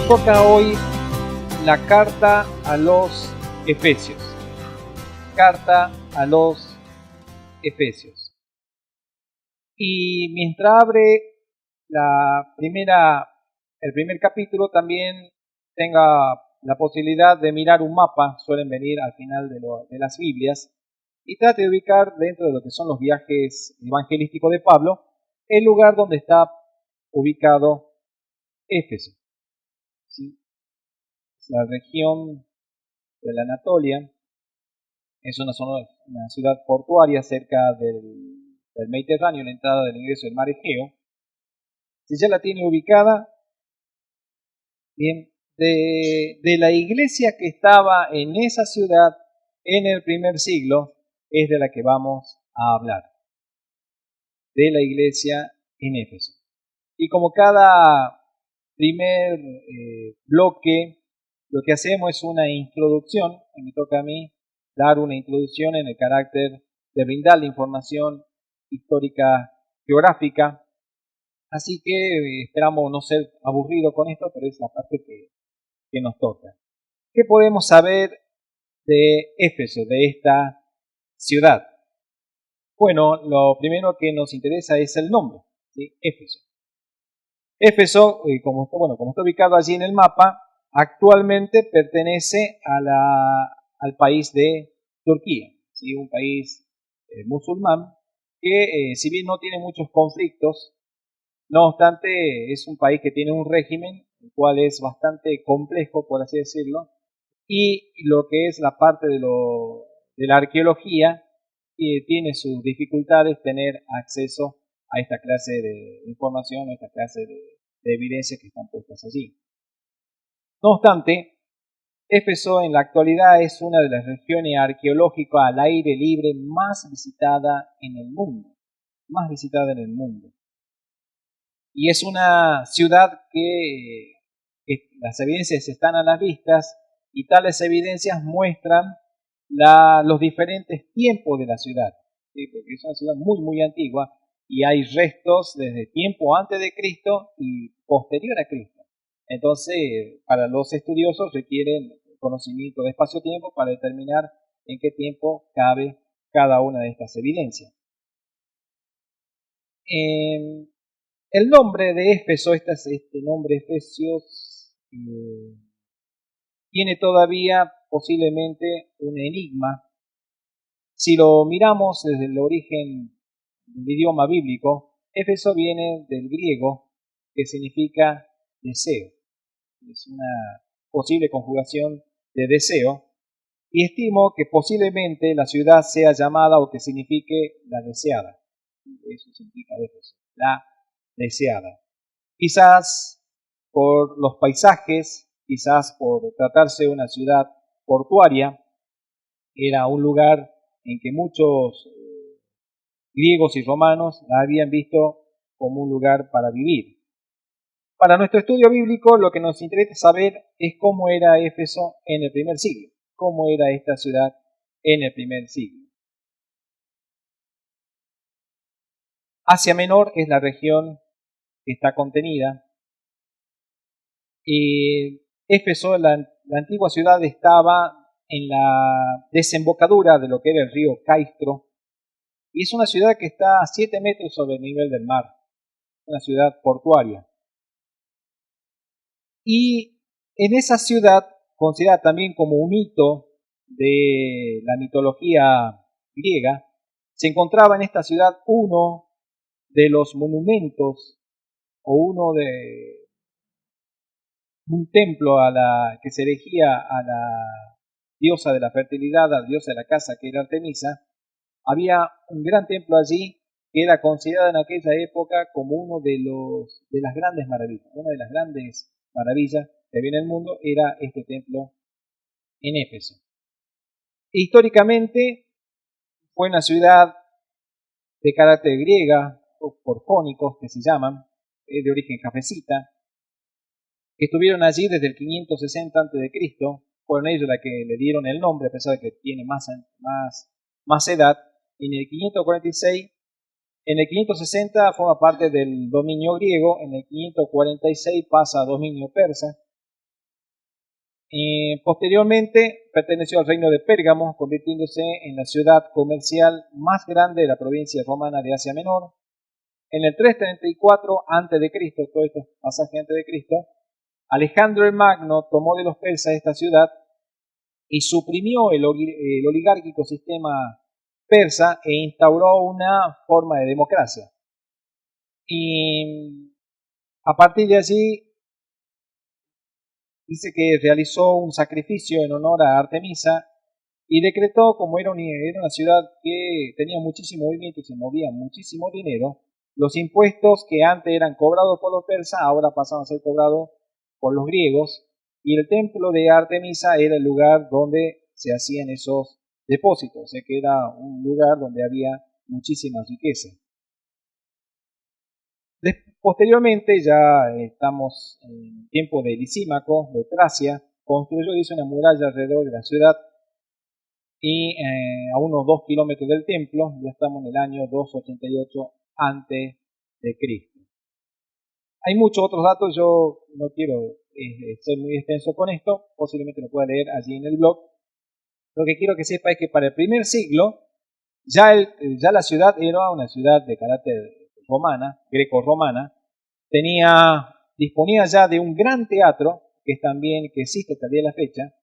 toca hoy la carta a los Efesios. Carta a los Efesios. Y mientras abre el primer capítulo, también tenga la posibilidad de mirar un mapa, suelen venir al final de las Biblias, y trate de ubicar dentro de lo que son los viajes evangelísticos de Pablo, el lugar donde está ubicado Éfeso. ¿Sí? La región de la Anatolia es una ciudad portuaria cerca del Mediterráneo, la entrada del ingreso del mar Egeo. Si ya la tiene ubicada, bien, de la iglesia que estaba en esa ciudad en el primer siglo, es de la que vamos a hablar, de la iglesia en Éfeso. Y como cada primer bloque, lo que hacemos es una introducción, y me toca a mí dar una introducción en el carácter de brindar la información histórica geográfica. Así que esperamos no ser aburridos con esto, pero es la parte que nos toca. ¿Qué podemos saber de Éfeso, de esta ciudad? Bueno, lo primero que nos interesa es el nombre, ¿sí? Éfeso. Éfeso, como está ubicado allí en el mapa, actualmente pertenece al país de Turquía, ¿sí? Un país musulmán que, si bien no tiene muchos conflictos, no obstante es un país que tiene un régimen, el cual es bastante complejo, por así decirlo, y lo que es la parte de la arqueología, tiene sus dificultades tener acceso a esta clase de información, a esta clase de evidencias que están puestas allí. No obstante, Éfeso en la actualidad es una de las regiones arqueológicas al aire libre más visitada en el mundo. Y es una ciudad que las evidencias están a las vistas y tales evidencias muestran los diferentes tiempos de la ciudad, ¿sí? Porque es una ciudad muy, muy antigua y hay restos desde tiempo antes de Cristo y posterior a Cristo. Entonces, para los estudiosos requieren conocimiento de espacio-tiempo para determinar en qué tiempo cabe cada una de estas evidencias. El nombre de Éfeso, este nombre Efesios, tiene todavía posiblemente un enigma. Si lo miramos desde el origen del idioma bíblico, Éfeso viene del griego, que significa deseo. Es una posible conjugación de deseo, y estimo que posiblemente la ciudad sea llamada o que signifique la deseada. Eso significa Éfeso, la deseada. Quizás por los paisajes, quizás por tratarse de una ciudad portuaria, era un lugar en que muchos griegos y romanos la habían visto como un lugar para vivir. Para nuestro estudio bíblico, lo que nos interesa saber es cómo era Éfeso en el primer siglo, cómo era esta ciudad en el primer siglo. Asia Menor es la región que está contenida. Éfeso, la antigua ciudad, estaba en la desembocadura de lo que era el río Caistro, y es una ciudad que está a 7 metros sobre el nivel del mar, una ciudad portuaria. Y en esa ciudad, considerada también como un hito de la mitología griega, se encontraba en esta ciudad uno de los monumentos o un templo que se erigía a la diosa de la fertilidad, a la diosa de la casa, que era Artemisa. Había un gran templo allí que era considerado en aquella época como uno de las grandes maravillas. Una de las grandes maravillas que había en el mundo era este templo en Éfeso. Históricamente fue una ciudad de carácter griega, o por jónicos que se llaman, de origen cafecita, que estuvieron allí desde el 560 a.C., fueron ellos los que le dieron el nombre, a pesar de que tiene más edad. En el 546, en el 560 forma parte del dominio griego, en el 546 pasa a dominio persa, Y posteriormente perteneció al reino de Pérgamo, convirtiéndose en la ciudad comercial más grande de la provincia romana de Asia Menor. En el 334 a.C., todo esto es pasaje antes de Cristo, Alejandro el Magno tomó de los persas esta ciudad y suprimió el oligárquico sistema persa e instauró una forma de democracia. Y a partir de allí dice que realizó un sacrificio en honor a Artemisa y decretó, como era una ciudad que tenía muchísimo movimiento y se movía muchísimo dinero, los impuestos que antes eran cobrados por los persas ahora pasaban a ser cobrados por los griegos, y el templo de Artemisa era el lugar donde se hacían esos depósitos, o sea que era un lugar donde había muchísima riqueza. Posteriormente, ya estamos en tiempo de Lisímaco, de Tracia, construyó, dice, una muralla alrededor de la ciudad y a unos 2 kilómetros del templo, ya estamos en el año 288 antes de Cristo. Hay muchos otros datos, yo no quiero ser muy extenso con esto, posiblemente lo pueda leer allí en el blog. Lo que quiero que sepa es que para el primer siglo ya la ciudad era una ciudad de carácter romana, greco-romana, disponía ya de un gran teatro, que es también, que existe hasta el día de la fecha,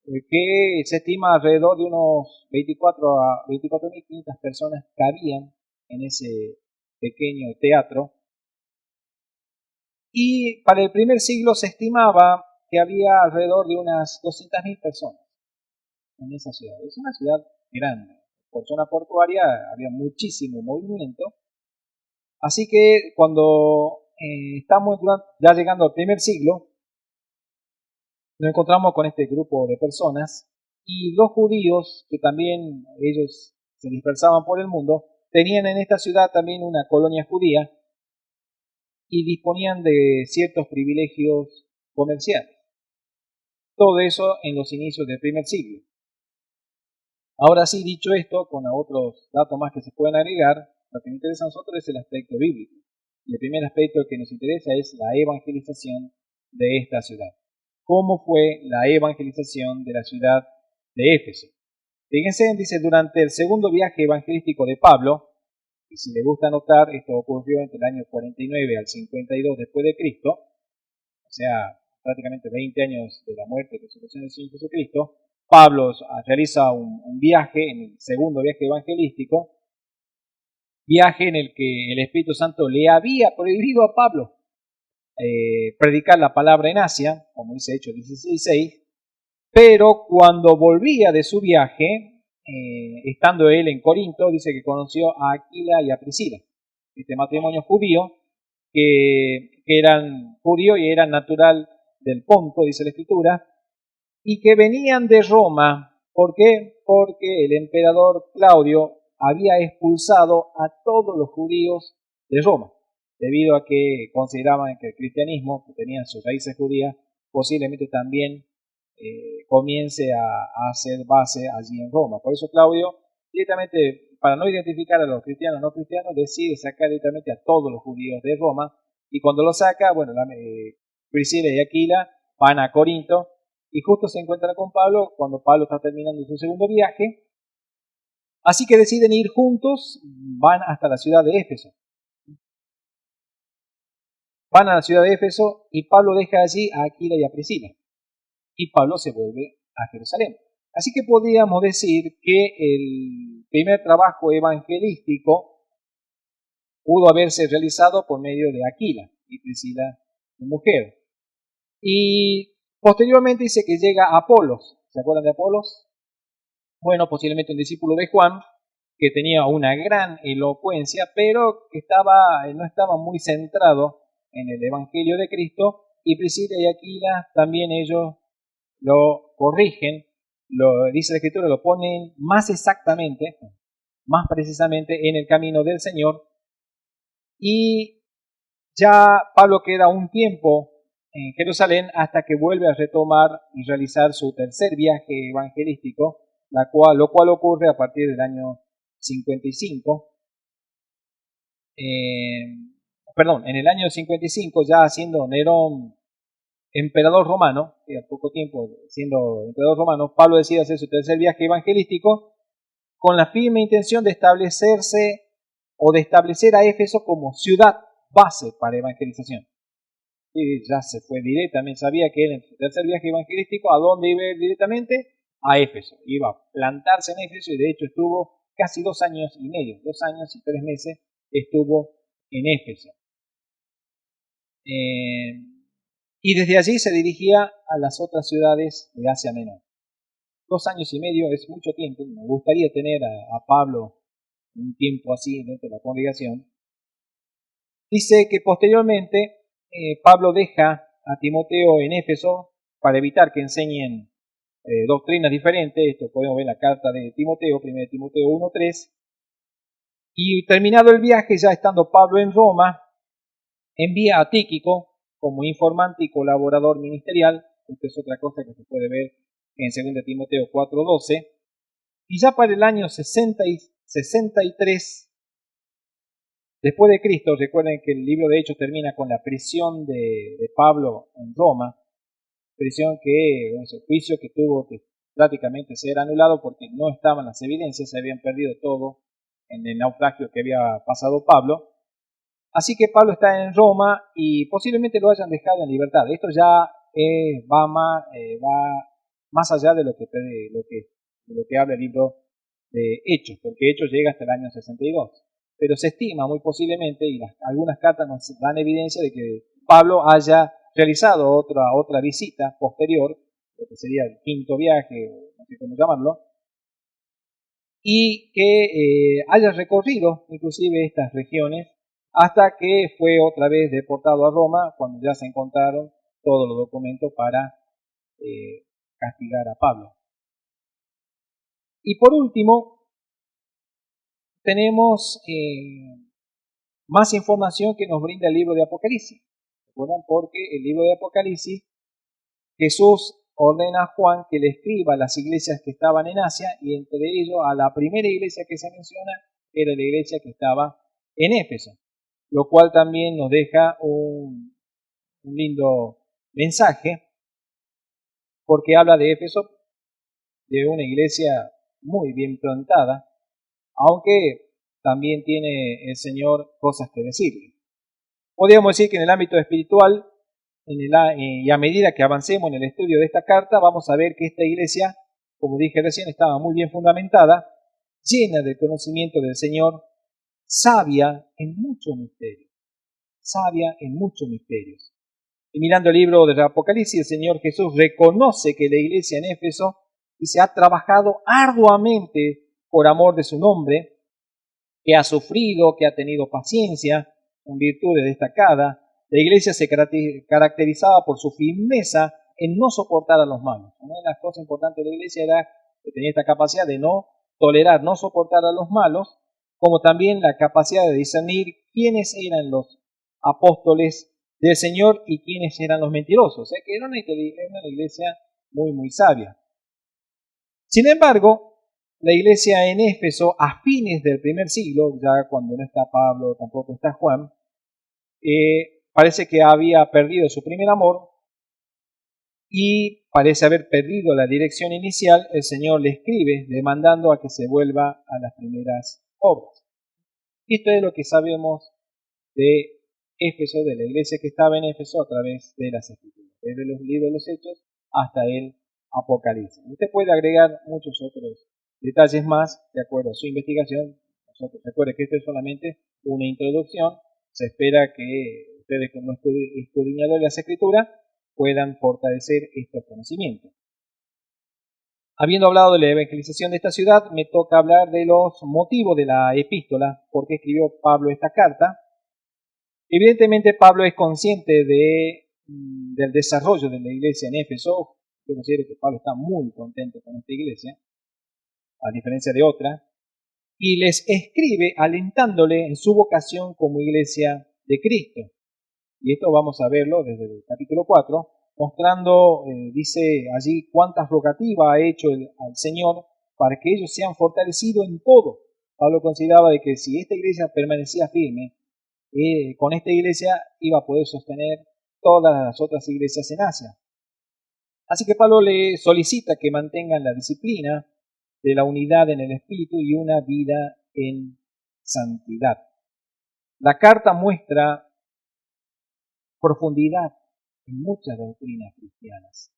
que se estima alrededor de unos 24 a 24.500 personas cabían en ese pequeño teatro. Y para el primer siglo se estimaba que había alrededor de unas 200.000 personas en esa ciudad. Es una ciudad grande. Por zona portuaria había muchísimo movimiento. Así que cuando estamos ya llegando al primer siglo, nos encontramos con este grupo de personas y los judíos, que también ellos se dispersaban por el mundo, tenían en esta ciudad también una colonia judía y disponían de ciertos privilegios comerciales. Todo eso en los inicios del primer siglo. Ahora sí, dicho esto, con otros datos más que se pueden agregar, lo que nos interesa a nosotros es el aspecto bíblico. Y el primer aspecto que nos interesa es la evangelización de esta ciudad. ¿Cómo fue la evangelización de la ciudad de Éfeso? Fíjense, dice, durante el segundo viaje evangelístico de Pablo, y si le gusta notar, esto ocurrió entre el año 49 al 52 después de Cristo, o sea, prácticamente 20 años de la muerte y resurrección del Señor Jesucristo. Pablo realiza un viaje, en el segundo viaje evangelístico, viaje en el que el Espíritu Santo le había prohibido a Pablo predicar la palabra en Asia, como dice Hechos 16:6, pero cuando volvía de su viaje, estando él en Corinto, dice que conoció a Aquila y a Priscila, este matrimonio judío, que eran judíos y eran natural del Ponto, dice la Escritura, y que venían de Roma. ¿Por qué? Porque el emperador Claudio había expulsado a todos los judíos de Roma, debido a que consideraban que el cristianismo, que tenía sus raíces judías, posiblemente también comience a hacer base allí en Roma. Por eso Claudio, directamente, para no identificar a los cristianos no cristianos, decide sacar directamente a todos los judíos de Roma, y cuando lo saca, bueno, Priscila y Aquila van a Corinto, y justo se encuentran con Pablo cuando Pablo está terminando su segundo viaje, así que deciden ir juntos, van hasta la ciudad de Éfeso. Van a la ciudad de Éfeso y Pablo deja allí a Aquila y a Priscila. Y Pablo se vuelve a Jerusalén. Así que podríamos decir que el primer trabajo evangelístico pudo haberse realizado por medio de Aquila y Priscila, su mujer. Y posteriormente dice que llega Apolos. ¿Se acuerdan de Apolos? Bueno, posiblemente un discípulo de Juan, que tenía una gran elocuencia, pero que no estaba muy centrado en el Evangelio de Cristo, y Priscila y Aquila también ellos lo corrigen, dice la Escritura, lo ponen más exactamente, más precisamente en el camino del Señor, y ya Pablo queda un tiempo en Jerusalén hasta que vuelve a retomar y realizar su tercer viaje evangelístico, lo cual ocurre a partir del año 55. En el año 55, ya siendo Nerón emperador romano, que al poco tiempo siendo emperador romano, Pablo decide hacer su tercer viaje evangelístico con la firme intención de establecerse o de establecer a Éfeso como ciudad base para evangelización. Y ya se fue directamente, sabía que en el tercer viaje evangelístico, ¿a dónde iba a ir directamente? A Éfeso. Iba a plantarse en Éfeso y de hecho estuvo casi 2 años y medio, 2 años y 3 meses estuvo en Éfeso. Y desde allí se dirigía a las otras ciudades de Asia Menor. 2 años y medio es mucho tiempo. Me gustaría tener a Pablo un tiempo así dentro de la congregación. Dice que posteriormente Pablo deja a Timoteo en Éfeso para evitar que enseñen doctrinas diferentes. Esto podemos ver en la carta de Timoteo, 1 Timoteo 1:3. Y terminado el viaje, ya estando Pablo en Roma, envía a Tíquico como informante y colaborador ministerial. Esto es otra cosa que se puede ver en 2 Timoteo 4:12. Y ya para el año 63 después de Cristo, recuerden que el libro de Hechos termina con la prisión de Pablo en Roma, prisión que, un juicio que tuvo que prácticamente ser anulado porque no estaban las evidencias, se habían perdido todo en el naufragio que había pasado Pablo. Así que Pablo está en Roma y posiblemente lo hayan dejado en libertad. Esto ya va más allá de lo que habla el libro de Hechos, porque Hechos llega hasta el año 62. Pero se estima muy posiblemente, y algunas cartas nos dan evidencia de que Pablo haya realizado otra visita posterior, lo que sería el quinto viaje, no sé cómo llamarlo, y que haya recorrido inclusive estas regiones hasta que fue otra vez deportado a Roma cuando ya se encontraron todos los documentos para castigar a Pablo. Y por último, tenemos más información que nos brinda el libro de Apocalipsis. ¿Recuerdan? Porque el libro de Apocalipsis, Jesús ordena a Juan que le escriba a las iglesias que estaban en Asia y entre ellos a la primera iglesia que se menciona era la iglesia que estaba en Éfeso, lo cual también nos deja un lindo mensaje porque habla de Éfeso, de una iglesia muy bien plantada, aunque también tiene el Señor cosas que decirle. Podríamos decir que en el ámbito espiritual, y a medida que avancemos en el estudio de esta carta, vamos a ver que esta iglesia, como dije recién, estaba muy bien fundamentada, llena del conocimiento del Señor, sabia en muchos misterios. Sabia en muchos misterios. Y mirando el libro del Apocalipsis, el Señor Jesús reconoce que la iglesia en Éfeso se ha trabajado arduamente por amor de su nombre, que ha sufrido, que ha tenido paciencia, con virtudes destacadas. La iglesia se caracterizaba por su firmeza en no soportar a los malos. Una de las cosas importantes de la iglesia era que tenía esta capacidad de no tolerar, no soportar a los malos, como también la capacidad de discernir quiénes eran los apóstoles del Señor y quiénes eran los mentirosos. O sea que era una iglesia muy, muy sabia. Sin embargo, la iglesia en Éfeso, a fines del primer siglo, ya cuando no está Pablo, tampoco está Juan, parece que había perdido su primer amor y parece haber perdido la dirección inicial. El Señor le escribe demandando a que se vuelva a las primeras obras. Esto es lo que sabemos de Éfeso, de la iglesia que estaba en Éfeso a través de las Escrituras, desde los libros de los Hechos hasta el Apocalipsis. Usted puede agregar muchos otros detalles más de acuerdo a su investigación. Nosotros recuerden que esto es solamente una introducción. Se espera que ustedes como escudriñadores de las Escrituras puedan fortalecer estos conocimientos. Habiendo hablado de la evangelización de esta ciudad, me toca hablar de los motivos de la epístola, por qué escribió Pablo esta carta. Evidentemente Pablo es consciente del desarrollo de la iglesia en Éfeso. Yo considero que Pablo está muy contento con esta iglesia, a diferencia de otra, y les escribe alentándole en su vocación como iglesia de Cristo. Y esto vamos a verlo desde el capítulo 4, mostrando, dice allí, cuántas rogativas ha hecho al Señor para que ellos sean fortalecidos en todo. Pablo consideraba de que si esta iglesia permanecía firme, con esta iglesia iba a poder sostener todas las otras iglesias en Asia. Así que Pablo le solicita que mantengan la disciplina de la unidad en el espíritu y una vida en santidad. La carta muestra profundidad en muchas doctrinas cristianas,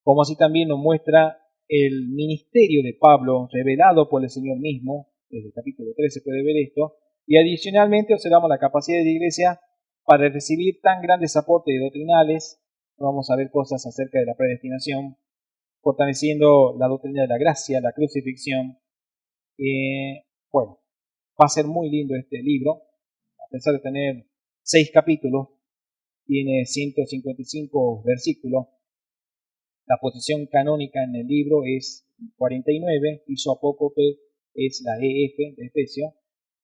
como así también nos muestra el ministerio de Pablo revelado por el Señor mismo. Desde el capítulo 13 se puede ver esto, y adicionalmente observamos la capacidad de la iglesia para recibir tan grandes aportes doctrinales. Vamos a ver cosas acerca de la predestinación, fortaleciendo la doctrina de la gracia, la crucifixión. Bueno, va a ser muy lindo este libro, a pesar de tener 6 capítulos, tiene 155 versículos. La posición canónica en el libro es 49, isopócope es la EF de Efesios.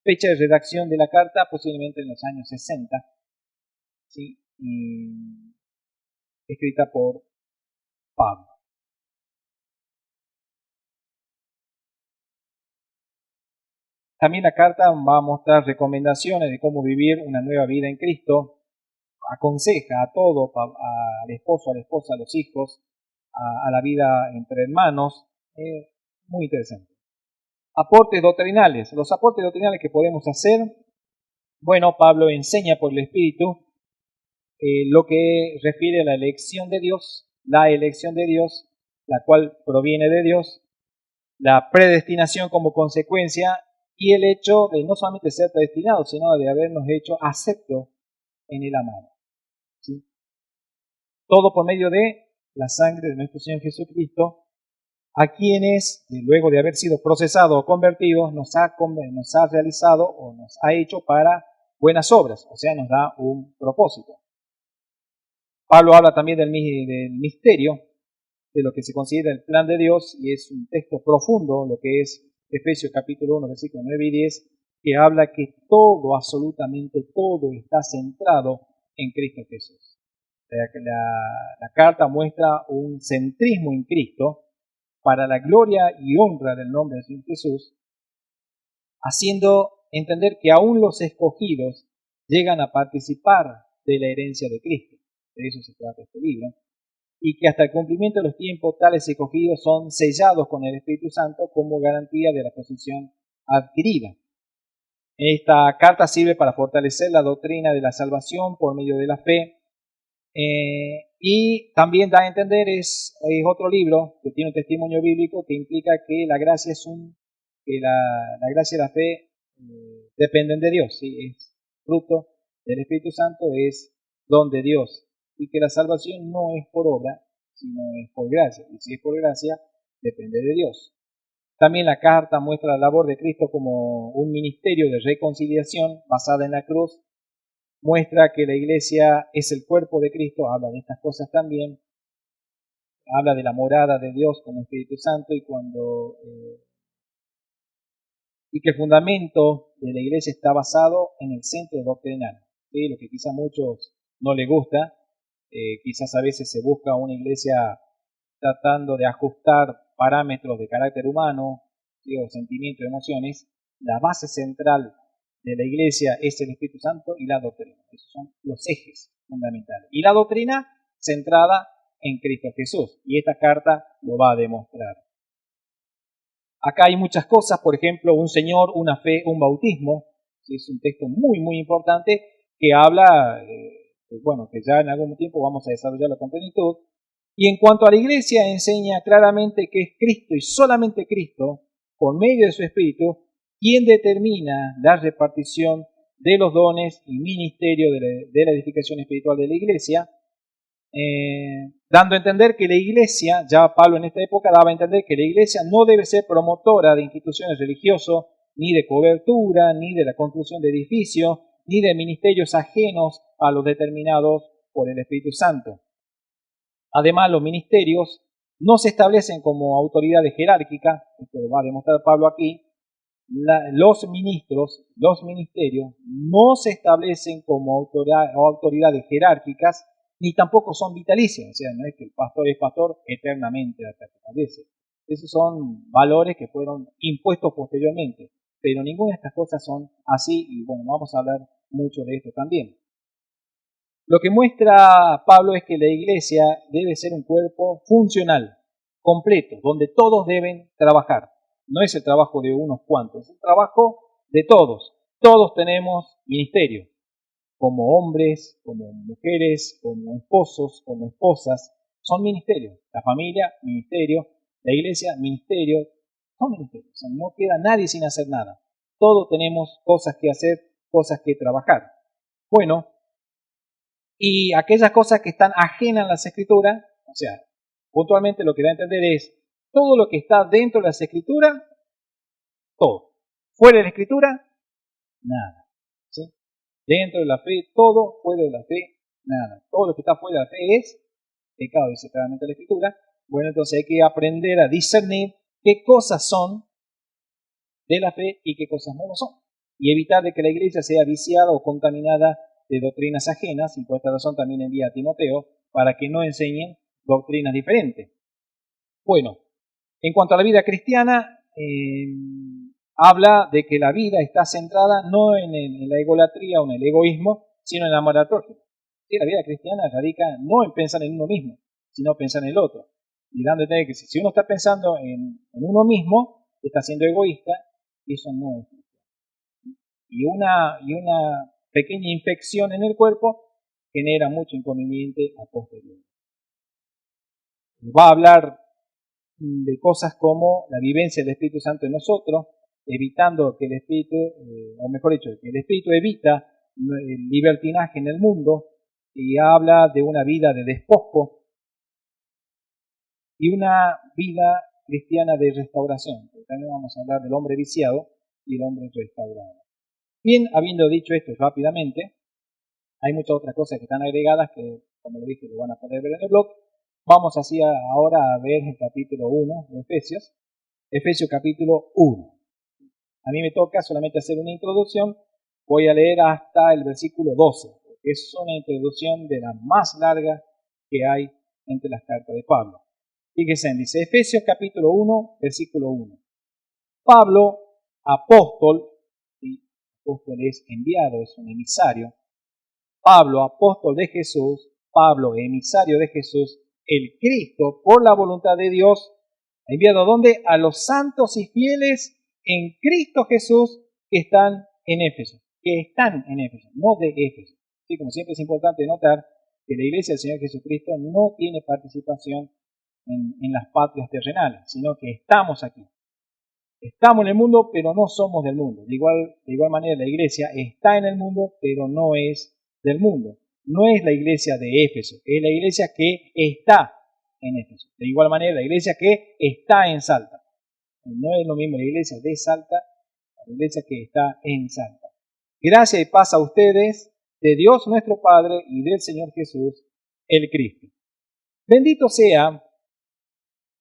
Fecha de redacción de la carta posiblemente en los años 60, ¿sí? Escrita por Pablo. También la carta va a mostrar recomendaciones de cómo vivir una nueva vida en Cristo. Aconseja a todo, al esposo, a la esposa, a los hijos, a la vida entre hermanos. Muy interesante. Aportes doctrinales. Los aportes doctrinales que podemos hacer. Bueno, Pablo enseña por el Espíritu lo que refiere a la elección de Dios, la cual proviene de Dios, la predestinación como consecuencia y el hecho de no solamente ser predestinados, sino de habernos hecho aceptos en el amado. ¿Sí? Todo por medio de la sangre de nuestro Señor Jesucristo, a quienes, luego de haber sido procesados o convertidos, nos ha realizado o nos ha hecho para buenas obras, o sea, nos da un propósito. Pablo habla también del misterio, de lo que se considera el plan de Dios, y es un texto profundo, lo que es Efesios capítulo 1, versículos 9 y 10, que habla que todo, absolutamente todo, está centrado en Cristo Jesús. La carta muestra un centrismo en Cristo para la gloria y honra del nombre de Señor Jesús, haciendo entender que aún los escogidos llegan a participar de la herencia de Cristo. De eso se trata este libro. Y que hasta el cumplimiento de los tiempos tales escogidos son sellados con el Espíritu Santo como garantía de la posición adquirida. Esta carta sirve para fortalecer la doctrina de la salvación por medio de la fe, y también da a entender, es otro libro que tiene un testimonio bíblico que implica que la gracia la gracia y la fe dependen de Dios, ¿sí? Es fruto del Espíritu Santo, es don de Dios, y que la salvación no es por obra, sino es por gracia, y si es por gracia, depende de Dios. También la carta muestra la labor de Cristo como un ministerio de reconciliación basada en la cruz, muestra que la iglesia es el cuerpo de Cristo, habla de estas cosas también, habla de la morada de Dios como Espíritu Santo, y que el fundamento de la iglesia está basado en el centro doctrinal, ¿sí? Lo que quizá a muchos no les gusta, quizás a veces se busca una iglesia tratando de ajustar parámetros de carácter humano, ¿sí? O sentimientos, emociones. La base central de la iglesia es el Espíritu Santo y la doctrina. Esos son los ejes fundamentales. Y la doctrina centrada en Cristo Jesús. Y esta carta lo va a demostrar. Acá hay muchas cosas, por ejemplo, un Señor, una fe, un bautismo. Es un texto muy, muy importante que habla, que ya en algún tiempo vamos a desarrollarlo con plenitud. Y en cuanto a la iglesia, enseña claramente que es Cristo y solamente Cristo, por medio de su Espíritu, quien determina la repartición de los dones y ministerio de la edificación espiritual de la iglesia, dando a entender que la iglesia, ya Pablo en esta época daba a entender que la iglesia no debe ser promotora de instituciones religiosas, ni de cobertura, ni de la construcción de edificios, ni de ministerios ajenos a los determinados por el Espíritu Santo. Además, los ministerios no se establecen como autoridades jerárquicas, esto lo va a demostrar Pablo aquí. Los ministerios no se establecen como autoridades jerárquicas, ni tampoco son vitalicias, o sea, no es que el pastor es pastor eternamente hasta que fallece. Esos son valores que fueron impuestos posteriormente, pero ninguna de estas cosas son así, y bueno, vamos a hablar mucho de esto también. Lo que muestra Pablo es que la iglesia debe ser un cuerpo funcional, completo, donde todos deben trabajar. No es el trabajo de unos cuantos, es el trabajo de todos. Todos tenemos ministerio, como hombres, como mujeres, como esposos, como esposas. Son ministerios. La familia, ministerio. La iglesia, ministerio. Son ministerios. O sea, no queda nadie sin hacer nada. Todos tenemos cosas que hacer, cosas que trabajar. Bueno, y aquellas cosas que están ajenas a las escrituras, o sea, puntualmente lo que da a entender es todo lo que está dentro de las escrituras, todo. Fuera de la escritura, nada. ¿Sí? Dentro de la fe, todo. Fuera de la fe, nada. Todo lo que está fuera de la fe es pecado, dice claramente la escritura. Bueno, entonces hay que aprender a discernir qué cosas son de la fe y qué cosas no lo son. Y evitar de que la iglesia sea viciada o contaminada de doctrinas ajenas, y por esta razón también envía a Timoteo para que no enseñen doctrinas diferentes. Bueno, en cuanto a la vida cristiana, habla de que la vida está centrada no en la egolatría o en el egoísmo, sino en el amor al prójimo. Sí, la vida cristiana radica no en pensar en uno mismo, sino pensar en el otro. Y dando a entender que si uno está pensando en uno mismo, está siendo egoísta, y eso no es cristiano. Y una pequeña infección en el cuerpo genera mucho inconveniente a posteriori. Va a hablar de cosas como la vivencia del Espíritu Santo en nosotros, evitando que el Espíritu, o mejor dicho, que el Espíritu evita el libertinaje en el mundo, y habla de una vida de despojo y una vida cristiana de restauración. Porque también vamos a hablar del hombre viciado y el hombre restaurado. Bien, habiendo dicho esto rápidamente, hay muchas otras cosas que están agregadas que, como lo dije, lo van a poder ver en el blog. Vamos así ahora a ver el capítulo 1 de Efesios. Efesios capítulo 1. A mí me toca solamente hacer una introducción. Voy a leer hasta el versículo 12, porque es una introducción de las más largas que hay entre las cartas de Pablo. Fíjense, dice Efesios capítulo 1, versículo 1. Pablo, apóstol, ¿sí? Apóstol es enviado, es un emisario. Pablo, apóstol de Jesús, Pablo, emisario de Jesús, el Cristo, por la voluntad de Dios, enviado a ¿dónde? A los santos y fieles en Cristo Jesús que están en Éfeso, no de Éfeso. Sí, como siempre es importante notar que la iglesia del Señor Jesucristo no tiene participación en las patrias terrenales, sino que estamos aquí. Estamos en el mundo, pero no somos del mundo. De igual manera, la iglesia está en el mundo, pero no es del mundo. No es la iglesia de Éfeso, es la iglesia que está en Éfeso. De igual manera, la iglesia que está en Salta. No es lo mismo la iglesia de Salta, la iglesia que está en Salta. Gracia y paz a ustedes, de Dios nuestro Padre y del Señor Jesús, el Cristo. Bendito sea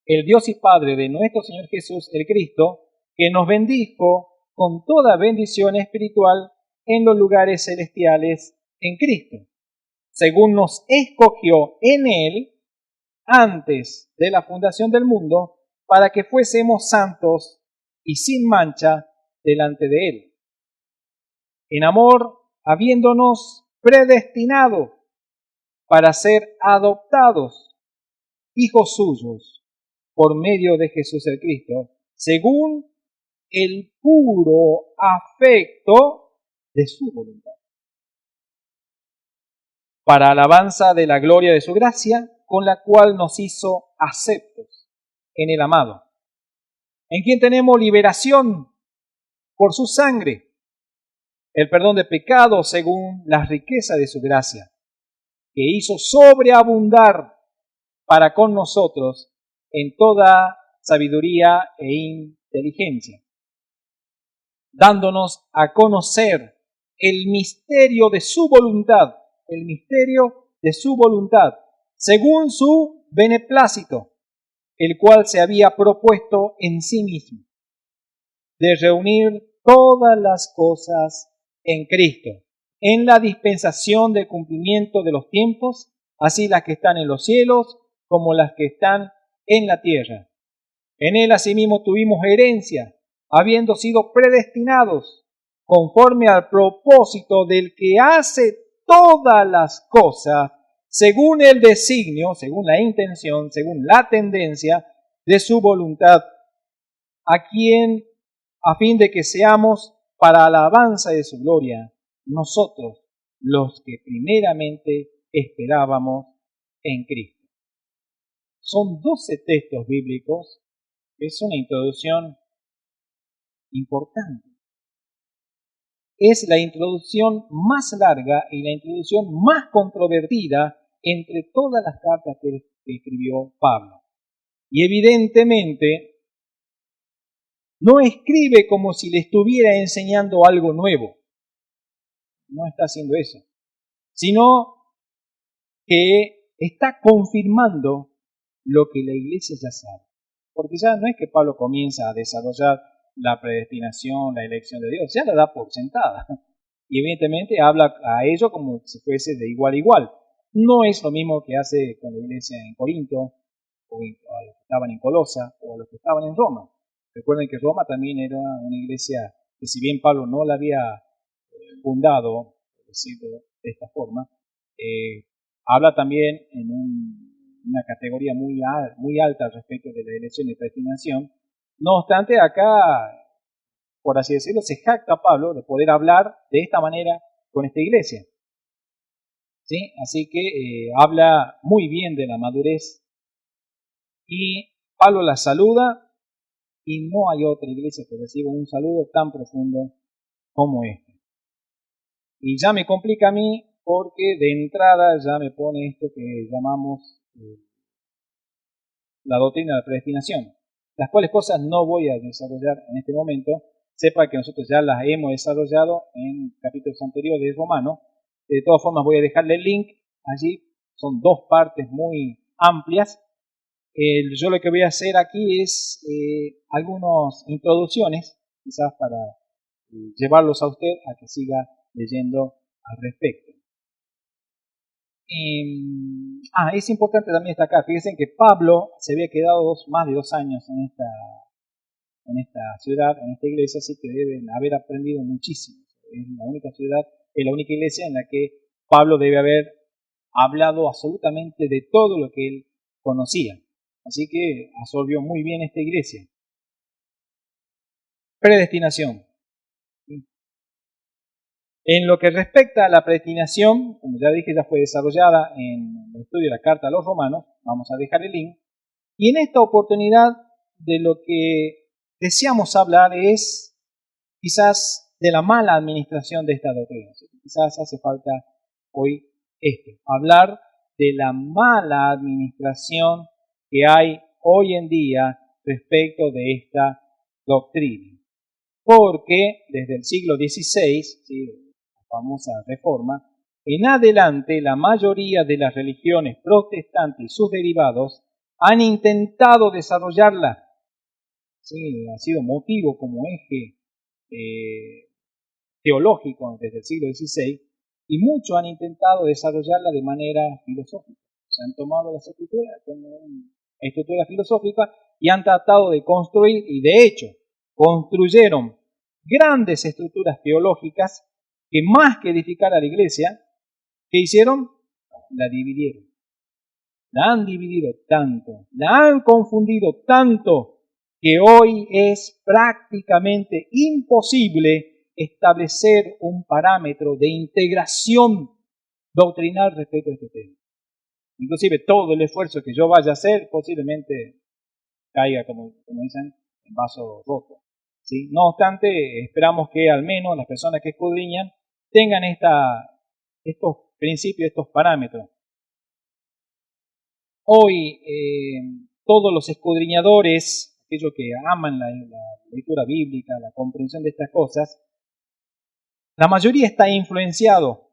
el Dios y Padre de nuestro Señor Jesús, el Cristo, que nos bendijo con toda bendición espiritual en los lugares celestiales en Cristo, según nos escogió en Él antes de la fundación del mundo, para que fuésemos santos y sin mancha delante de Él. En amor, habiéndonos predestinado para ser adoptados hijos suyos por medio de Jesús el Cristo, según el puro afecto de su voluntad, para alabanza de la gloria de su gracia, con la cual nos hizo aceptos en el amado, en quien tenemos liberación por su sangre, el perdón de pecados según la riqueza de su gracia, que hizo sobreabundar para con nosotros en toda sabiduría e inteligencia, dándonos a conocer el misterio de su voluntad, según su beneplácito, el cual se había propuesto en sí mismo, de reunir todas las cosas en Cristo, en la dispensación del cumplimiento de los tiempos, así las que están en los cielos como las que están en la tierra. En Él asimismo tuvimos herencia, habiendo sido predestinados conforme al propósito del que hace todas las cosas según el designio, según la intención, según la tendencia de su voluntad, a fin de que seamos para alabanza de su gloria, nosotros los que primeramente esperábamos en Cristo. Son 12 textos bíblicos, es una introducción importante. Es la introducción más larga y la introducción más controvertida entre todas las cartas que escribió Pablo. Y evidentemente no escribe como si le estuviera enseñando algo nuevo. No está haciendo eso. Sino que está confirmando lo que la iglesia ya sabe. Porque ya no es que Pablo comienza a desarrollar la predestinación, la elección de Dios, ya la da por sentada. Y evidentemente habla a ello como si fuese de igual a igual. No es lo mismo que hace con la iglesia en Corinto, o a los que estaban en Colosa, o a los que estaban en Roma. Recuerden que Roma también era una iglesia que, si bien Pablo no la había fundado, por decirlo de esta forma, habla también en una categoría muy alta respecto de la elección y predestinación. No obstante, acá, por así decirlo, se jacta Pablo de poder hablar de esta manera con esta iglesia. ¿Sí? Así que habla muy bien de la madurez y Pablo la saluda y no hay otra iglesia que reciba un saludo tan profundo como este. Y ya me complica a mí porque de entrada ya me pone esto que llamamos la doctrina de la predestinación, las cuales cosas no voy a desarrollar en este momento. Sepa que nosotros ya las hemos desarrollado en capítulos anteriores de Romanos. De todas formas voy a dejarle el link allí, son 2 partes muy amplias. Yo lo que voy a hacer aquí es algunas introducciones, quizás para llevarlos a usted a que siga leyendo al respecto. Es importante también destacar, fíjense que Pablo se había quedado más de 2 años en esta ciudad, en esta iglesia, así que deben haber aprendido muchísimo. Es la única ciudad, es la única iglesia en la que Pablo debe haber hablado absolutamente de todo lo que él conocía. Así que absorbió muy bien esta iglesia. Predestinación. En lo que respecta a la predestinación, como ya dije, ya fue desarrollada en el estudio de la Carta a los Romanos, vamos a dejar el link, y en esta oportunidad de lo que deseamos hablar es quizás de la mala administración de esta doctrina. Quizás hace falta hoy hablar de la mala administración que hay hoy en día respecto de esta doctrina. Porque desde el siglo XVI, la famosa Reforma, en adelante la mayoría de las religiones protestantes y sus derivados han intentado desarrollarla. Ha sido motivo como eje teológico desde el siglo XVI, y muchos han intentado desarrollarla de manera filosófica. Se han tomado las escrituras como una estructura filosófica y han tratado de construir, y de hecho construyeron grandes estructuras teológicas que, más que edificar a la iglesia, ¿qué hicieron? La dividieron. La han dividido tanto, la han confundido tanto, que hoy es prácticamente imposible establecer un parámetro de integración doctrinal respecto a este tema. Inclusive todo el esfuerzo que yo vaya a hacer posiblemente caiga, como dicen, en vaso roto. ¿Sí? No obstante, esperamos que al menos las personas que escudriñan tengan estos principios, estos parámetros. Hoy todos los escudriñadores, aquellos que aman la lectura bíblica, la comprensión de estas cosas, la mayoría está influenciado,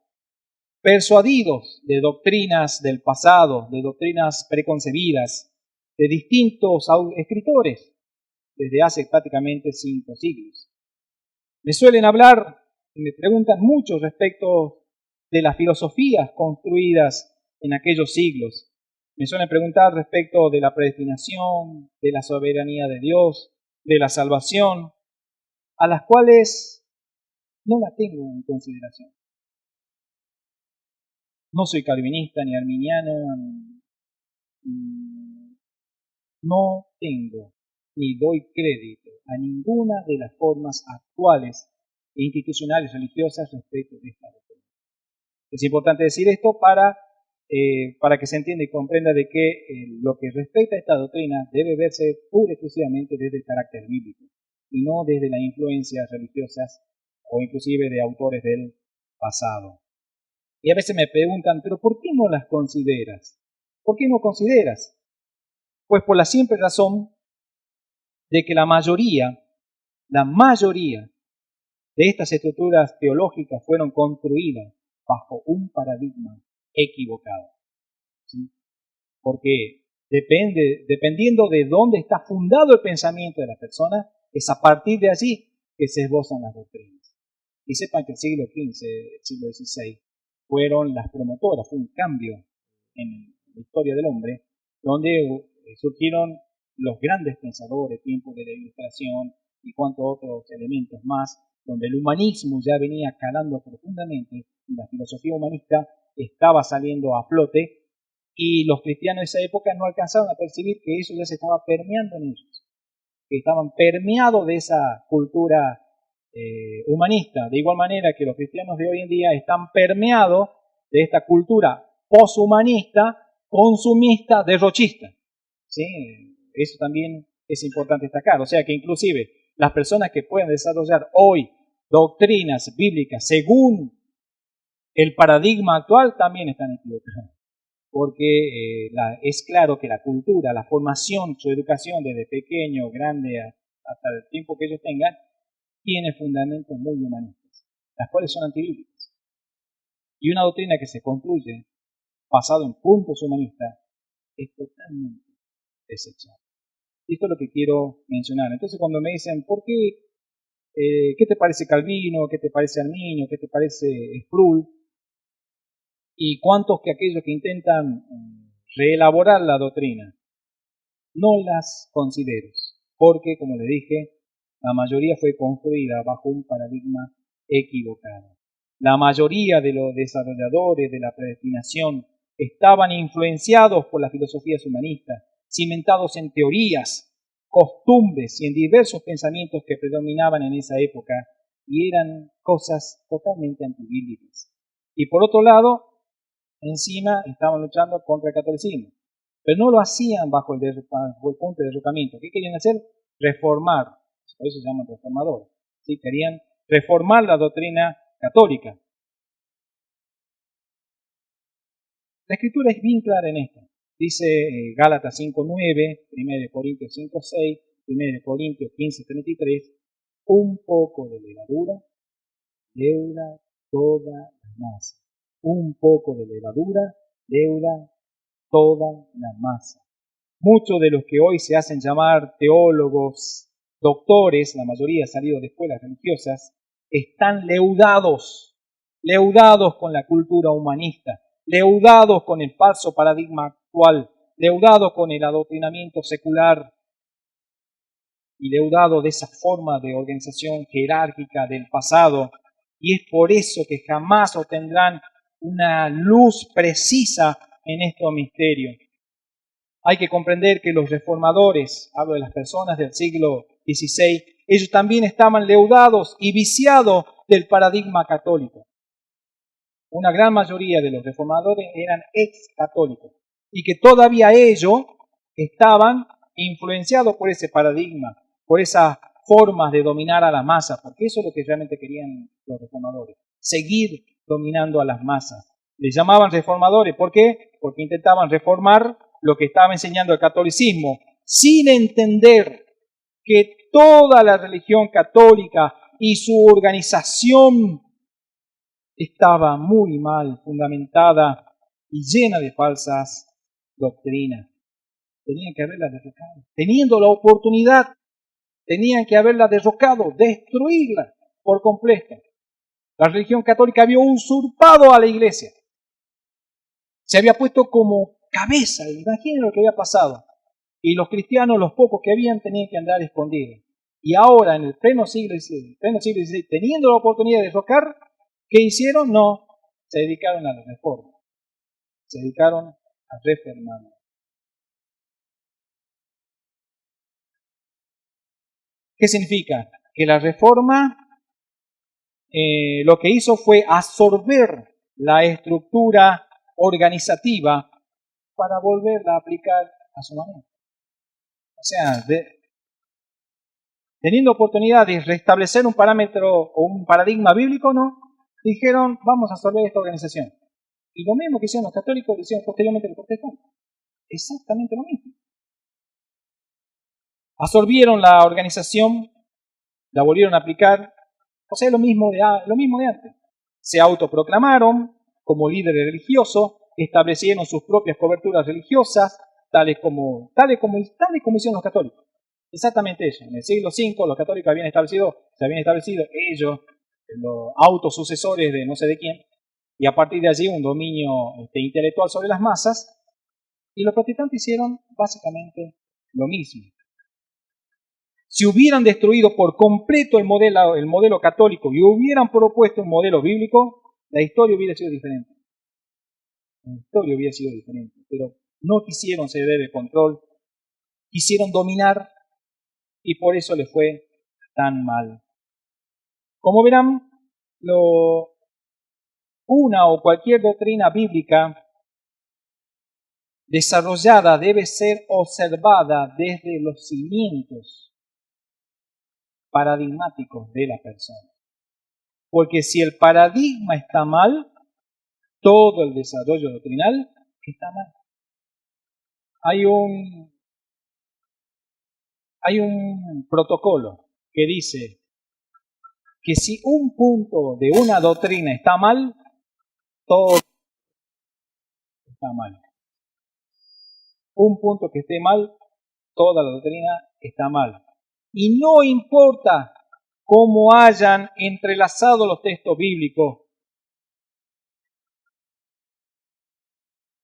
persuadidos de doctrinas del pasado, de doctrinas preconcebidas, de distintos escritores, desde hace prácticamente 5 siglos. Me suelen hablar y me preguntan mucho respecto de las filosofías construidas en aquellos siglos. Me suelen preguntar respecto de la predestinación, de la soberanía de Dios, de la salvación, a las cuales no la tengo en consideración. No soy calvinista ni arminiano, no tengo ni doy crédito a ninguna de las formas actuales e institucionales religiosas respecto de esta doctrina. Es importante decir esto para que se entienda y comprenda de que lo que respecta a esta doctrina debe verse pura y exclusivamente desde el carácter bíblico y no desde las influencias religiosas o inclusive de autores del pasado. Y a veces me preguntan, ¿pero por qué no las consideras? ¿Por qué no consideras? Pues por la simple razón de que la mayoría de estas estructuras teológicas fueron construidas bajo un paradigma equivocado. ¿Sí? Porque dependiendo de dónde está fundado el pensamiento de la persona, es a partir de allí que se esbozan las doctrinas. Y sepan que el siglo XV, el siglo XVI, fueron las promotoras, fue un cambio en la historia del hombre, donde surgieron los grandes pensadores, tiempos de la Ilustración y cuantos otros elementos más, donde el humanismo ya venía calando profundamente y la filosofía humanista estaba saliendo a flote, y los cristianos de esa época no alcanzaron a percibir que eso ya se estaba permeando en ellos, que estaban permeados de esa cultura humanista, de igual manera que los cristianos de hoy en día están permeados de esta cultura poshumanista, consumista, derrochista. ¿Sí? Eso también es importante destacar. O sea que inclusive las personas que pueden desarrollar hoy doctrinas bíblicas según el paradigma actual también están equivocadas. Porque es claro que la cultura, la formación, su educación desde pequeño, grande, hasta el tiempo que ellos tengan, tiene fundamentos muy humanistas, las cuales son antibíblicas. Y una doctrina que se concluye basado en puntos humanistas es totalmente desechable. Y esto es lo que quiero mencionar. Entonces cuando me dicen, ¿por qué? ¿Qué te parece Calvino? ¿Qué te parece Arminio? ¿Qué te parece Sproul? ¿Y cuántos que aquellos que intentan reelaborar la doctrina? No las considero, porque, como les dije, la mayoría fue construida bajo un paradigma equivocado. La mayoría de los desarrolladores de la predestinación estaban influenciados por las filosofías humanistas, cimentados en teorías, costumbres y en diversos pensamientos que predominaban en esa época y eran cosas totalmente antibíblicas. Y por otro lado, encima estaban luchando contra el catolicismo. Pero no lo hacían bajo el punto de derrocamiento. ¿Qué querían hacer? Reformar. Por eso se llaman reformadores. ¿Sí? Querían reformar la doctrina católica. La Escritura es bien clara en esto. Dice Gálatas 5:9, 1 Corintios 5:6, 1 Corintios 15:33, un poco de levadura leuda toda la masa. Un poco de levadura leuda toda la masa. Muchos de los que hoy se hacen llamar teólogos, doctores, la mayoría salidos de escuelas religiosas, están leudados con la cultura humanista, leudados con el falso paradigma actual, leudados con el adoctrinamiento secular y leudados de esa forma de organización jerárquica del pasado. Y es por eso que jamás obtendrán una luz precisa en estos misterios. Hay que comprender que los reformadores, hablo de las personas del siglo XVI, ellos también estaban leudados y viciados del paradigma católico. Una gran mayoría de los reformadores eran ex-católicos y que todavía ellos estaban influenciados por ese paradigma, por esas formas de dominar a la masa, porque eso es lo que realmente querían los reformadores, seguir dominando a las masas. Les llamaban reformadores, ¿por qué? Porque intentaban reformar lo que estaba enseñando el catolicismo, sin entender que toda la religión católica y su organización estaba muy mal fundamentada y llena de falsas doctrinas. Tenían que haberla derrocado. Teniendo la oportunidad, tenían que haberla derrocado, destruirla por completo. La religión católica había usurpado a la iglesia. Se había puesto como cabeza, imaginen lo que había pasado. Y los cristianos, los pocos que habían, tenían que andar escondidos. Y ahora, en el pleno siglo XVI, teniendo la oportunidad de derrocar, ¿qué hicieron? No, se dedicaron a la reforma. se dedicaron a reformarlo. ¿Qué significa? Que la reforma lo que hizo fue absorber la estructura organizativa para volverla a aplicar a su manera. O sea, teniendo oportunidad de restablecer un parámetro o un paradigma bíblico, no, dijeron, vamos a absorber esta organización. Y lo mismo que hicieron los católicos, lo hicieron posteriormente los protestantes. Exactamente lo mismo. Absorbieron la organización, la volvieron a aplicar, o sea, lo mismo de antes. Se autoproclamaron como líderes religiosos, establecieron sus propias coberturas religiosas, tales como hicieron los católicos. Exactamente eso. En el siglo V los católicos se habían establecido ellos, los autosucesores de no sé de quién, y a partir de allí un dominio intelectual sobre las masas, y los protestantes hicieron básicamente lo mismo. Si hubieran destruido por completo el modelo católico y hubieran propuesto un modelo bíblico, la historia hubiera sido diferente. Pero no quisieron ceder el control, quisieron dominar y por eso les fue tan mal. Como verán, una o cualquier doctrina bíblica desarrollada debe ser observada desde los cimientos paradigmáticos de la persona. Porque si el paradigma está mal, todo el desarrollo doctrinal está mal. Hay un protocolo que dice que si un punto de una doctrina está mal, todo está mal. Un punto que esté mal, toda la doctrina está mal. Y no importa cómo hayan entrelazado los textos bíblicos,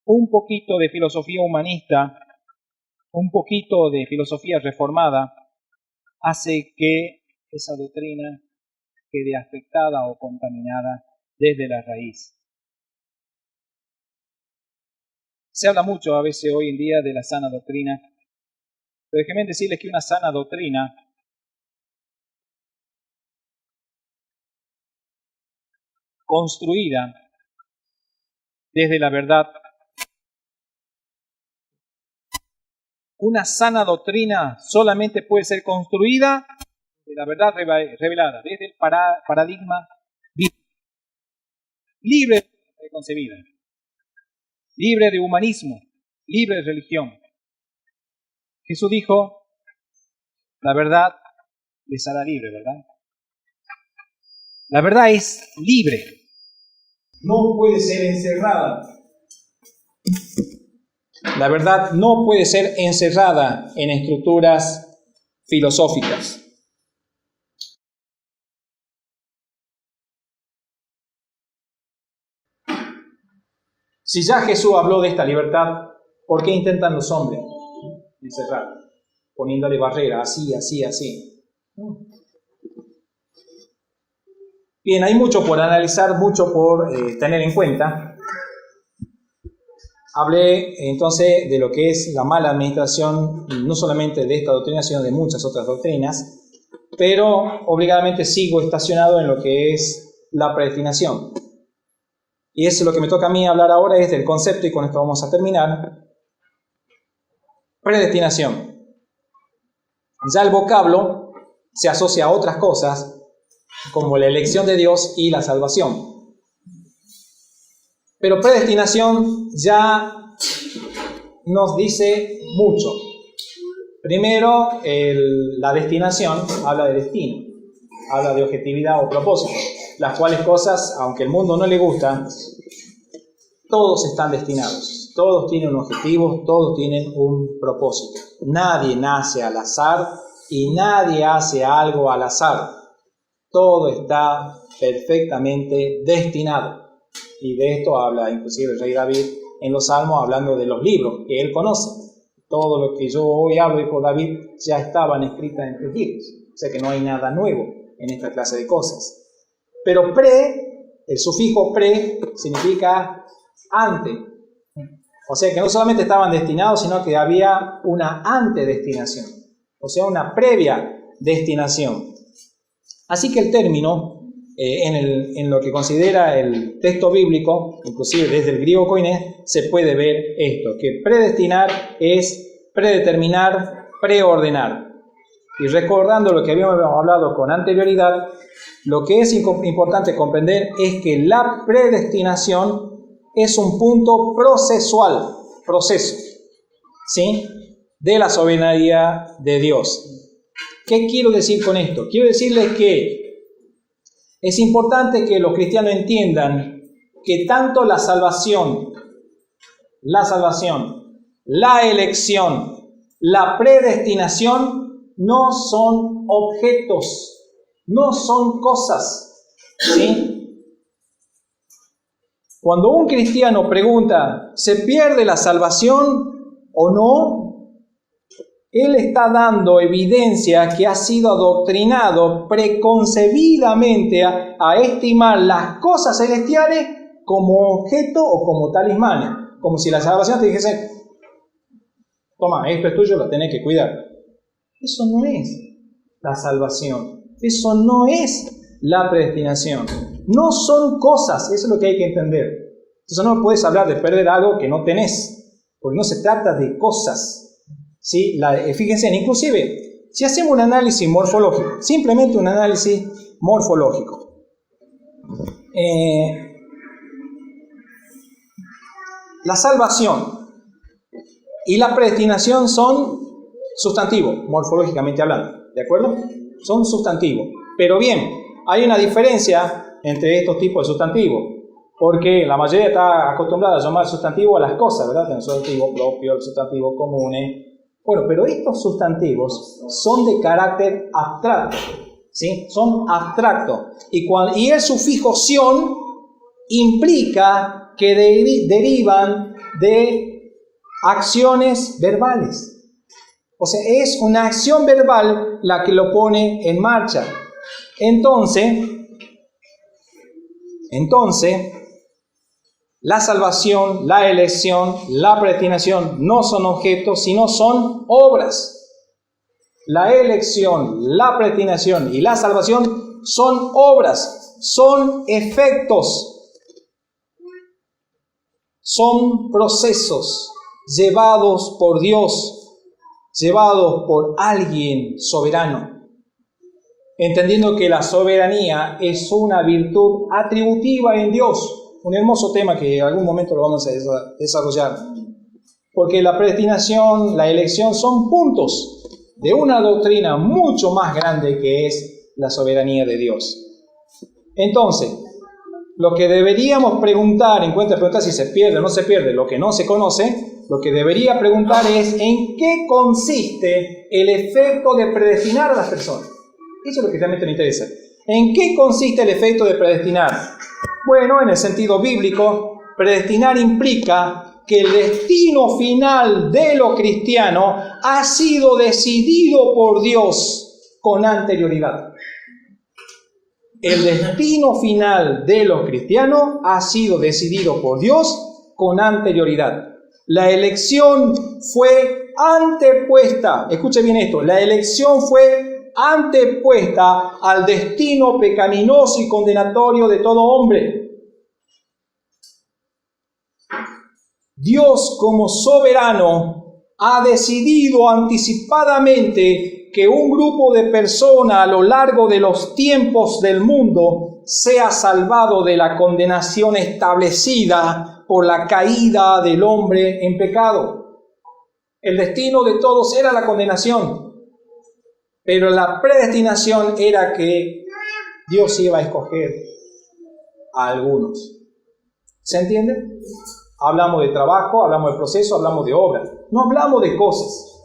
un poquito de filosofía humanista, un poquito de filosofía reformada, hace que esa doctrina quede afectada o contaminada desde la raíz. Se habla mucho a veces hoy en día de la sana doctrina, pero déjenme decirles que una sana doctrina construida desde la verdad, una sana doctrina solamente puede ser construida de la verdad revelada, desde el paradigma libre de preconcebida, libre de humanismo, libre de religión. Jesús dijo, la verdad les hará libre, ¿verdad? La verdad es libre. No puede ser encerrada. La verdad no puede ser encerrada en estructuras filosóficas. Si ya Jesús habló de esta libertad, ¿por qué intentan los hombres encerrarla? Poniéndole barrera, así. Bien, hay mucho por analizar, mucho por tener en cuenta. Hablé entonces de lo que es la mala administración, no solamente de esta doctrina, sino de muchas otras doctrinas, pero obligadamente sigo estacionado en lo que es la predestinación. Y eso es lo que me toca a mí hablar ahora, es del concepto, y con esto vamos a terminar. Predestinación. Ya el vocablo se asocia a otras cosas, como la elección de Dios y la salvación. Pero predestinación ya nos dice mucho. Primero, la destinación habla de destino, habla de objetividad o propósito, las cuales cosas, aunque el mundo no le gusta, todos están destinados, todos tienen un objetivo, todos tienen un propósito. Nadie nace al azar y nadie hace algo al azar. Todo está perfectamente destinado. Y de esto habla inclusive el rey David en los Salmos, hablando de los libros que él conoce. Todo lo que yo hoy hablo, dijo David, ya estaban escritas en los libros. O sea que no hay nada nuevo en esta clase de cosas. Pero el sufijo pre significa antes. O sea que no solamente estaban destinados, sino que había una antedestinación, o sea, una previa destinación. Así que el término, en lo que considera el texto bíblico, inclusive desde el griego koiné, se puede ver esto, que predestinar es predeterminar, preordenar. Y recordando lo que habíamos hablado con anterioridad, lo que es importante comprender es que la predestinación es un punto procesual, proceso, ¿sí?, de la soberanía de Dios. ¿Qué quiero decir con esto? Quiero decirles que es importante que los cristianos entiendan que tanto la salvación, la elección, la predestinación no son objetos, no son cosas, ¿sí? Cuando un cristiano pregunta, ¿se pierde la salvación o no?, él está dando evidencia que ha sido adoctrinado preconcebidamente a estimar las cosas celestiales como objeto o como talismanes. Como si la salvación te dijese, toma, esto es tuyo, lo tenés que cuidar. Eso no es la salvación. Eso no es la predestinación. No son cosas, eso es lo que hay que entender. Entonces no puedes hablar de perder algo que no tenés, porque no se trata de cosas. ¿Sí? Fíjense, inclusive, si hacemos un análisis morfológico, simplemente un análisis morfológico, la salvación y la predestinación son sustantivos, morfológicamente hablando, ¿de acuerdo? Son sustantivos. Pero bien, hay una diferencia entre estos tipos de sustantivos, porque la mayoría está acostumbrada a llamar sustantivo a las cosas, ¿verdad? El sustantivo propio, el sustantivo común. Bueno, pero estos sustantivos son de carácter abstracto, ¿sí? Son abstractos. Y el sufijo sion implica que derivan de acciones verbales. O sea, es una acción verbal la que lo pone en marcha. Entonces, la salvación, la elección, la predestinación no son objetos, sino son obras. La elección, la predestinación y la salvación son obras, son efectos, son procesos llevados por Dios, llevados por alguien soberano. Entendiendo que la soberanía es una virtud atributiva en Dios. Un hermoso tema que en algún momento lo vamos a desarrollar. Porque la predestinación, la elección son puntos de una doctrina mucho más grande que es la soberanía de Dios. Entonces, lo que deberíamos preguntar, en cuenta de preguntar si se pierde o no se pierde lo que no se conoce, lo que debería preguntar es ¿en qué consiste el efecto de predestinar a las personas? Eso es lo que realmente me interesa. ¿En qué consiste el efecto de predestinar? Bueno, en el sentido bíblico, predestinar implica que el destino final de lo cristiano ha sido decidido por Dios con anterioridad. El destino final de los cristianos ha sido decidido por Dios con anterioridad. La elección fue antepuesta. Escuche bien esto. La elección fue antepuesta al destino pecaminoso y condenatorio de todo hombre. Dios, como soberano, ha decidido anticipadamente que un grupo de personas a lo largo de los tiempos del mundo sea salvado de la condenación establecida por la caída del hombre en pecado. El destino de todos era la condenación, pero la predestinación era que Dios iba a escoger a algunos. ¿Se entiende? Hablamos de trabajo, hablamos de proceso, hablamos de obra. No hablamos de cosas.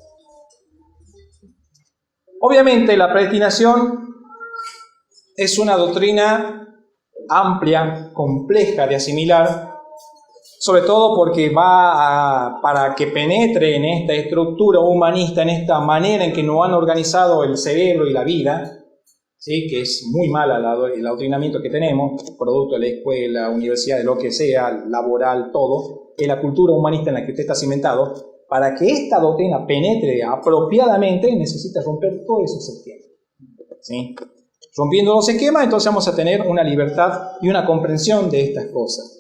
Obviamente la predestinación es una doctrina amplia, compleja de asimilar, sobre todo porque para que penetre en esta estructura humanista, en esta manera en que nos han organizado el cerebro y la vida, ¿sí? Que es muy mala el adoctrinamiento que tenemos, producto de la escuela, universidad, de lo que sea, laboral, todo. es la cultura humanista en la que usted está cimentado, para que esta doctrina penetre apropiadamente necesita romper todos esos esquemas. ¿Sí? Rompiendo los esquemas, entonces vamos a tener una libertad y una comprensión de estas cosas.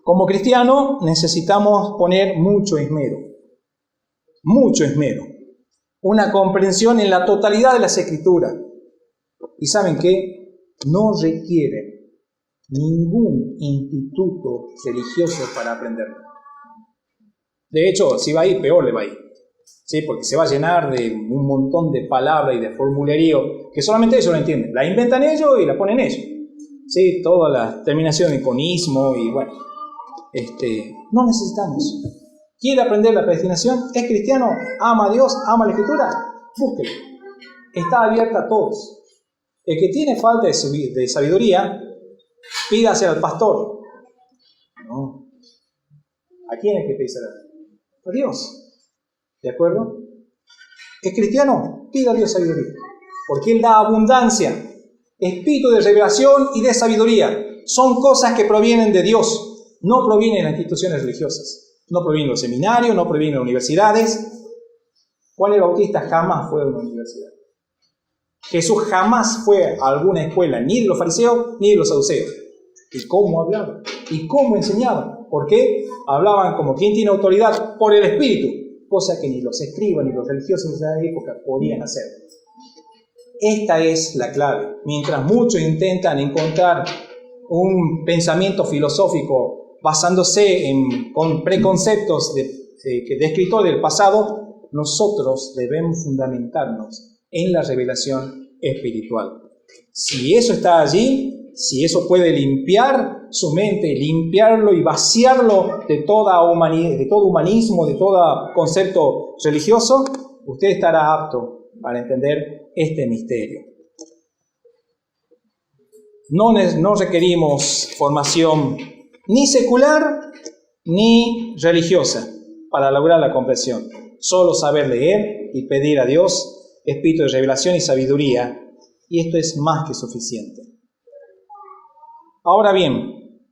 Como cristianos necesitamos poner mucho esmero, una comprensión en la totalidad de las Escrituras. Y ¿saben qué? No requiere ningún instituto religioso para aprenderlo. De hecho, si va a ir, peor le va a ir. ¿Sí? Porque se va a llenar de un montón de palabras y de formulerío que solamente ellos lo entienden. La inventan ellos y la ponen ellos. ¿Sí? Todas las terminaciones con ismo y bueno. No necesitamos. ¿Quiere aprender la predestinación? ¿Es cristiano? ¿Ama a Dios? ¿Ama la Escritura? Búsquelo. Está abierta a todos. El que tiene falta de sabiduría, pídase al pastor. No. ¿A quién es que pídase? A Dios. ¿De acuerdo? ¿Es cristiano? Pida a Dios sabiduría. Porque Él da abundancia. Espíritu de revelación y de sabiduría. Son cosas que provienen de Dios. No provienen de las instituciones religiosas. No provienen de los seminarios, no provienen de las universidades. Juan el Bautista jamás fue a una universidad. Jesús jamás fue a alguna escuela, ni de los fariseos, ni de los saduceos. ¿Y cómo hablaban? ¿Y cómo enseñaban? ¿Por qué? Hablaban como quien tiene autoridad por el Espíritu, cosa que ni los escribas ni los religiosos de esa época podían hacer. Esta es la clave. Mientras muchos intentan encontrar un pensamiento filosófico basándose con preconceptos de escritores del pasado, nosotros debemos fundamentarnos en la revelación espiritual. Si eso está allí, si eso puede limpiar su mente, limpiarlo y vaciarlo de todo humanismo, de todo concepto religioso, usted estará apto para entender este misterio. No requerimos formación ni secular ni religiosa para lograr la comprensión. Solo saber leer y pedir a Dios espíritu de revelación y sabiduría, y esto es más que suficiente. Ahora bien,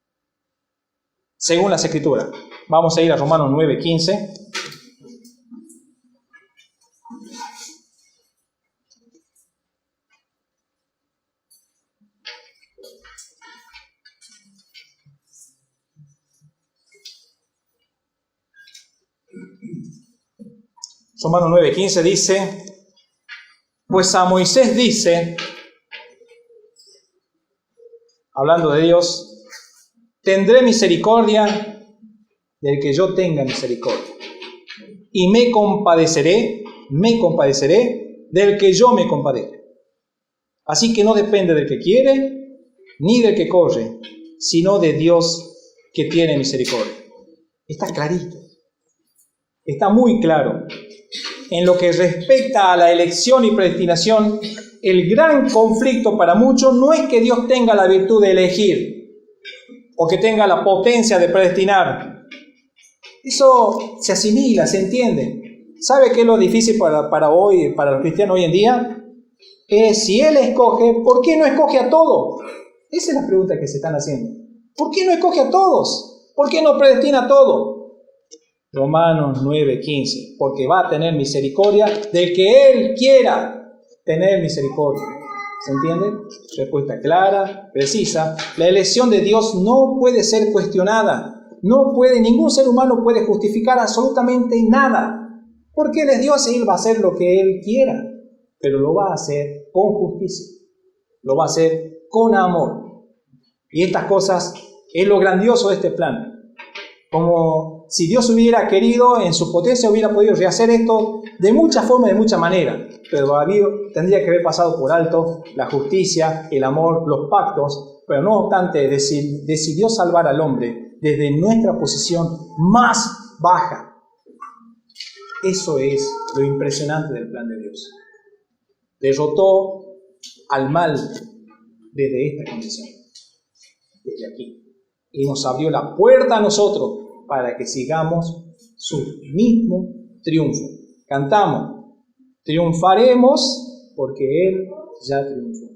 según las Escrituras, vamos a ir a Romanos 9:15. Romanos 9:15 dice: pues a Moisés dice, hablando de Dios, tendré misericordia del que yo tenga misericordia, y me compadeceré del que yo me compadezca. Así que no depende del que quiere, ni del que corre, sino de Dios que tiene misericordia. Está clarito, está muy claro. En lo que respecta a la elección y predestinación, el gran conflicto para muchos no es que Dios tenga la virtud de elegir o que tenga la potencia de predestinar. Eso se asimila, se entiende. ¿Sabe qué es lo difícil para los cristianos hoy en día? Si Él escoge, ¿por qué no escoge a todos? Esa es la pregunta que se están haciendo. ¿Por qué no escoge a todos? ¿Por qué no predestina a todos? Romanos 9:15, porque va a tener misericordia del que Él quiera tener misericordia. ¿Se entiende? Respuesta clara, precisa. La elección de Dios no puede ser cuestionada. Ningún ser humano puede justificar absolutamente nada. Porque Él es Dios y Él va a hacer lo que Él quiera. Pero lo va a hacer con justicia. Lo va a hacer con amor. Y estas cosas es lo grandioso de este plan. Como si Dios hubiera querido, en su potencia hubiera podido rehacer esto de muchas formas, de muchas maneras, pero tendría que haber pasado por alto la justicia, el amor, los pactos, pero no obstante decidió salvar al hombre desde nuestra posición más baja. Eso es lo impresionante del plan de Dios. Derrotó al mal desde esta condición, desde aquí. Y nos abrió la puerta a nosotros para que sigamos su mismo triunfo. Cantamos, triunfaremos porque Él ya triunfó.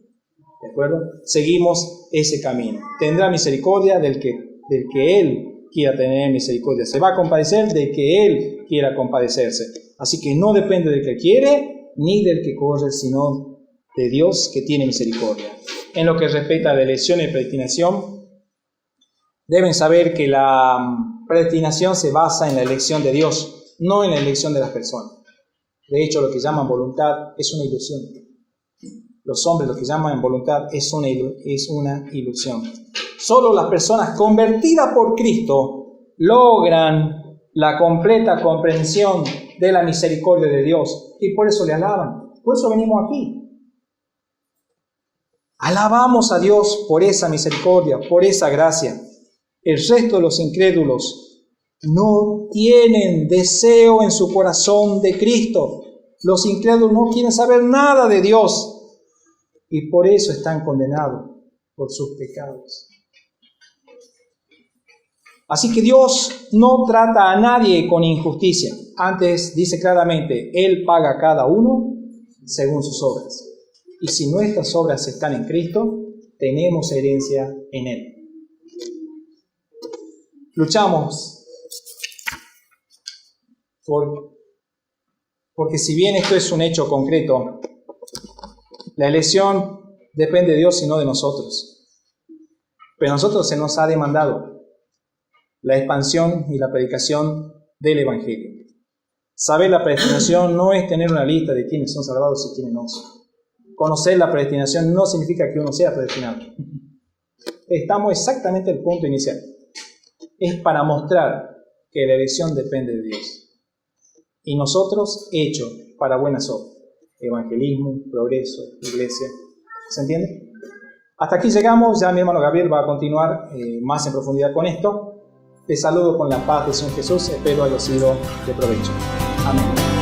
¿De acuerdo? Seguimos ese camino. Tendrá misericordia del que Él quiera tener misericordia. Se va a compadecer de que Él quiera compadecerse. Así que no depende del que quiere ni del que corre, sino de Dios que tiene misericordia. En lo que respecta a la elección y predestinación, deben saber que la predestinación se basa en la elección de Dios, no en la elección de las personas. De hecho, lo que llaman voluntad es una ilusión. Los hombres lo que llaman voluntad es una ilusión. Solo las personas convertidas por Cristo logran la completa comprensión de la misericordia de Dios y por eso le alaban. Por eso venimos aquí. Alabamos a Dios por esa misericordia, por esa gracia. El resto de los incrédulos no tienen deseo en su corazón de Cristo. Los incrédulos no quieren saber nada de Dios y por eso están condenados por sus pecados. Así que Dios no trata a nadie con injusticia. Antes dice claramente, Él paga a cada uno según sus obras. Y si nuestras obras están en Cristo, tenemos herencia en Él. Luchamos porque si bien esto es un hecho concreto, la elección depende de Dios y no de nosotros. Pero a nosotros se nos ha demandado la expansión y la predicación del Evangelio. Saber la predestinación no es tener una lista de quiénes son salvados y quiénes no son. Conocer la predestinación no significa que uno sea predestinado. Estamos exactamente en el punto inicial. Es para mostrar que la elección depende de Dios. Y nosotros, hechos para buenas obras. Evangelismo, progreso, iglesia. ¿Se entiende? Hasta aquí llegamos. Ya mi hermano Gabriel va a continuar más en profundidad con esto. Les saludo con la paz del Señor Jesús. Espero haya sido de provecho. Amén.